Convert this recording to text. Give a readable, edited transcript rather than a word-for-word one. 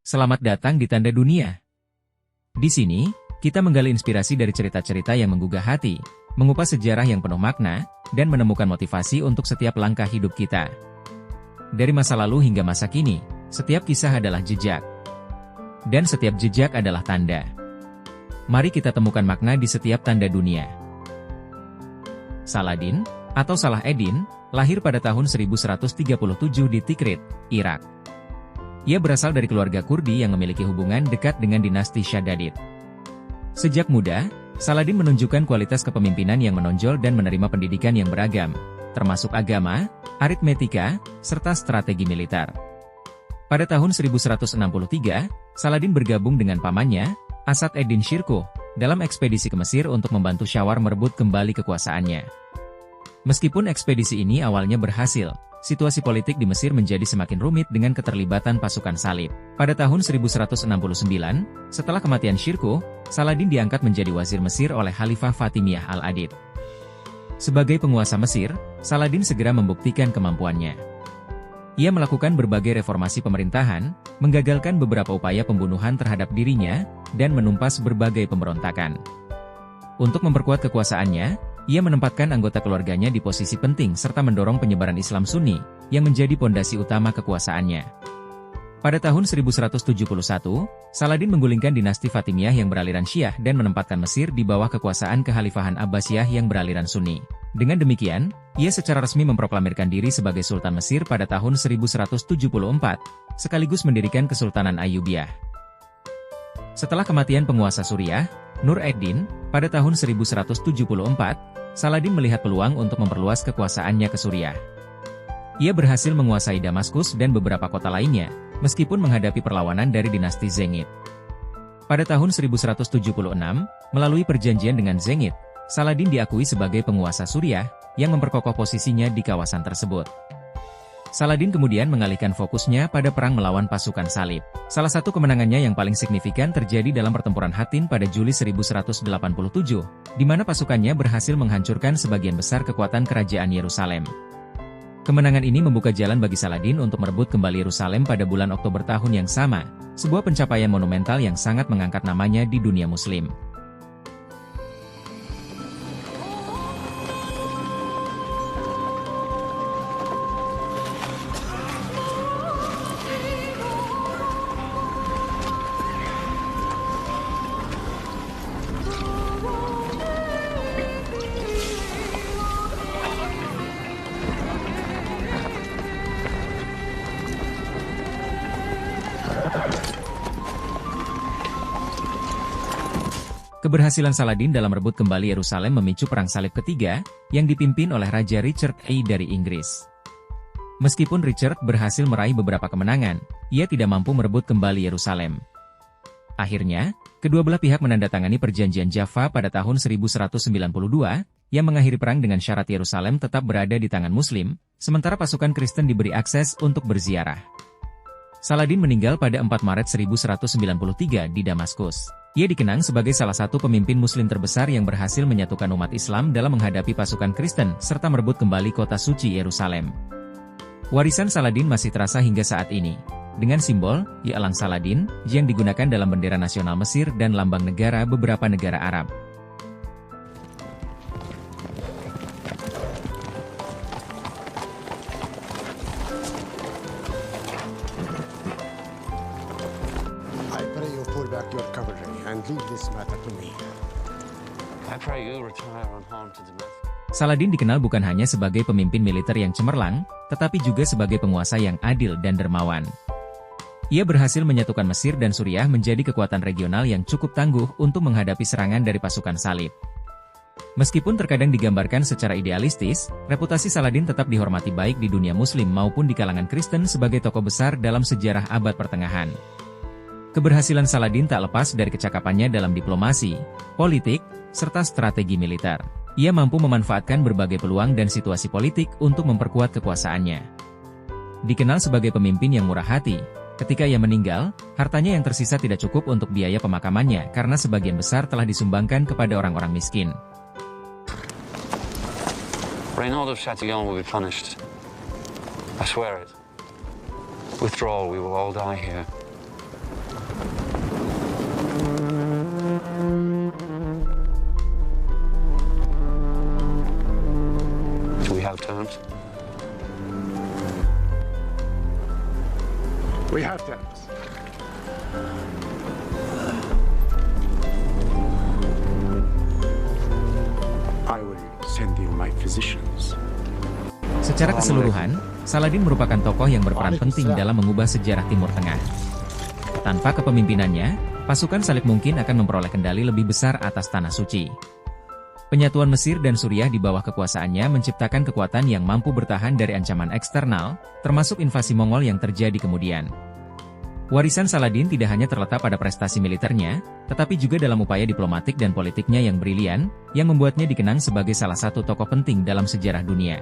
Selamat datang di Tanda Dunia. Di sini, kita menggali inspirasi dari cerita-cerita yang menggugah hati, mengupas sejarah yang penuh makna, dan menemukan motivasi untuk setiap langkah hidup kita. Dari masa lalu hingga masa kini, setiap kisah adalah jejak. Dan setiap jejak adalah tanda. Mari kita temukan makna di setiap tanda dunia. Saladin, atau Salah Eddin, lahir pada tahun 1137 di Tikrit, Irak. Ia berasal dari keluarga Kurdi yang memiliki hubungan dekat dengan dinasti Shaddadid. Sejak muda, Saladin menunjukkan kualitas kepemimpinan yang menonjol dan menerima pendidikan yang beragam, termasuk agama, aritmetika, serta strategi militer. Pada tahun 1163, Saladin bergabung dengan pamannya, Asad Eddin Shirkuh, dalam ekspedisi ke Mesir untuk membantu Syawar merebut kembali kekuasaannya. Meskipun ekspedisi ini awalnya berhasil, situasi politik di Mesir menjadi semakin rumit dengan keterlibatan pasukan salib. Pada tahun 1169, setelah kematian Shirkuh, Saladin diangkat menjadi wazir Mesir oleh Khalifah Fatimiyah Al-Adid. Sebagai penguasa Mesir, Saladin segera membuktikan kemampuannya. Ia melakukan berbagai reformasi pemerintahan, menggagalkan beberapa upaya pembunuhan terhadap dirinya, dan menumpas berbagai pemberontakan. Untuk memperkuat kekuasaannya, ia menempatkan anggota keluarganya di posisi penting serta mendorong penyebaran Islam Sunni, yang menjadi pondasi utama kekuasaannya. Pada tahun 1171, Saladin menggulingkan dinasti Fatimiyah yang beraliran Syiah dan menempatkan Mesir di bawah kekuasaan Kekhalifahan Abbasiyah yang beraliran Sunni. Dengan demikian, ia secara resmi memproklamirkan diri sebagai Sultan Mesir pada tahun 1174, sekaligus mendirikan Kesultanan Ayyubiyah. Setelah kematian penguasa Suriah, Nur ed-Din, pada tahun 1174, Saladin melihat peluang untuk memperluas kekuasaannya ke Suriah. Ia berhasil menguasai Damaskus dan beberapa kota lainnya, meskipun menghadapi perlawanan dari dinasti Zengid. Pada tahun 1176, melalui perjanjian dengan Zengid, Saladin diakui sebagai penguasa Suriah, yang memperkokoh posisinya di kawasan tersebut. Saladin kemudian mengalihkan fokusnya pada perang melawan pasukan salib. Salah satu kemenangannya yang paling signifikan terjadi dalam pertempuran Hattin pada Juli 1187, di mana pasukannya berhasil menghancurkan sebagian besar kekuatan kerajaan Yerusalem. Kemenangan ini membuka jalan bagi Saladin untuk merebut kembali Yerusalem pada bulan Oktober tahun yang sama, sebuah pencapaian monumental yang sangat mengangkat namanya di dunia Muslim. Keberhasilan Saladin dalam merebut kembali Yerusalem memicu Perang Salib Ketiga, yang dipimpin oleh Raja Richard I dari Inggris. Meskipun Richard berhasil meraih beberapa kemenangan, ia tidak mampu merebut kembali Yerusalem. Akhirnya, kedua belah pihak menandatangani Perjanjian Jaffa pada tahun 1192, yang mengakhiri perang dengan syarat Yerusalem tetap berada di tangan Muslim, sementara pasukan Kristen diberi akses untuk berziarah. Saladin meninggal pada 4 Maret 1193 di Damaskus. Ia dikenang sebagai salah satu pemimpin Muslim terbesar yang berhasil menyatukan umat Islam dalam menghadapi pasukan Kristen serta merebut kembali kota suci Yerusalem. Warisan Saladin masih terasa hingga saat ini, dengan simbol Ya Elang Saladin yang digunakan dalam bendera nasional Mesir dan lambang negara beberapa negara Arab. Back your cavalry and leave this matter to me. I pray you retire unharmed to Damascus. Saladin dikenal bukan hanya sebagai pemimpin militer yang cemerlang, tetapi juga sebagai penguasa yang adil dan dermawan. Ia berhasil menyatukan Mesir dan Suriah menjadi kekuatan regional yang cukup tangguh untuk menghadapi serangan dari pasukan salib. Meskipun terkadang digambarkan secara idealistis, reputasi Saladin tetap dihormati baik di dunia Muslim maupun di kalangan Kristen sebagai tokoh besar dalam sejarah abad pertengahan. Keberhasilan Saladin tak lepas dari kecakapannya dalam diplomasi, politik, serta strategi militer. Ia mampu memanfaatkan berbagai peluang dan situasi politik untuk memperkuat kekuasaannya. Dikenal sebagai pemimpin yang murah hati, ketika ia meninggal, hartanya yang tersisa tidak cukup untuk biaya pemakamannya karena sebagian besar telah disumbangkan kepada orang-orang miskin. Reynald of Chatillon will be punished. I swear it. Withdrawal, we will all die here. can't. We have terms. I will send in my physicians. Secara keseluruhan, Saladin merupakan tokoh yang berperan penting dalam mengubah sejarah Timur Tengah. Tanpa kepemimpinannya, pasukan Salib mungkin akan memperoleh kendali lebih besar atas Tanah Suci. Penyatuan Mesir dan Suriah di bawah kekuasaannya menciptakan kekuatan yang mampu bertahan dari ancaman eksternal, termasuk invasi Mongol yang terjadi kemudian. Warisan Saladin tidak hanya terletak pada prestasi militernya, tetapi juga dalam upaya diplomatik dan politiknya yang brilian, yang membuatnya dikenang sebagai salah satu tokoh penting dalam sejarah dunia.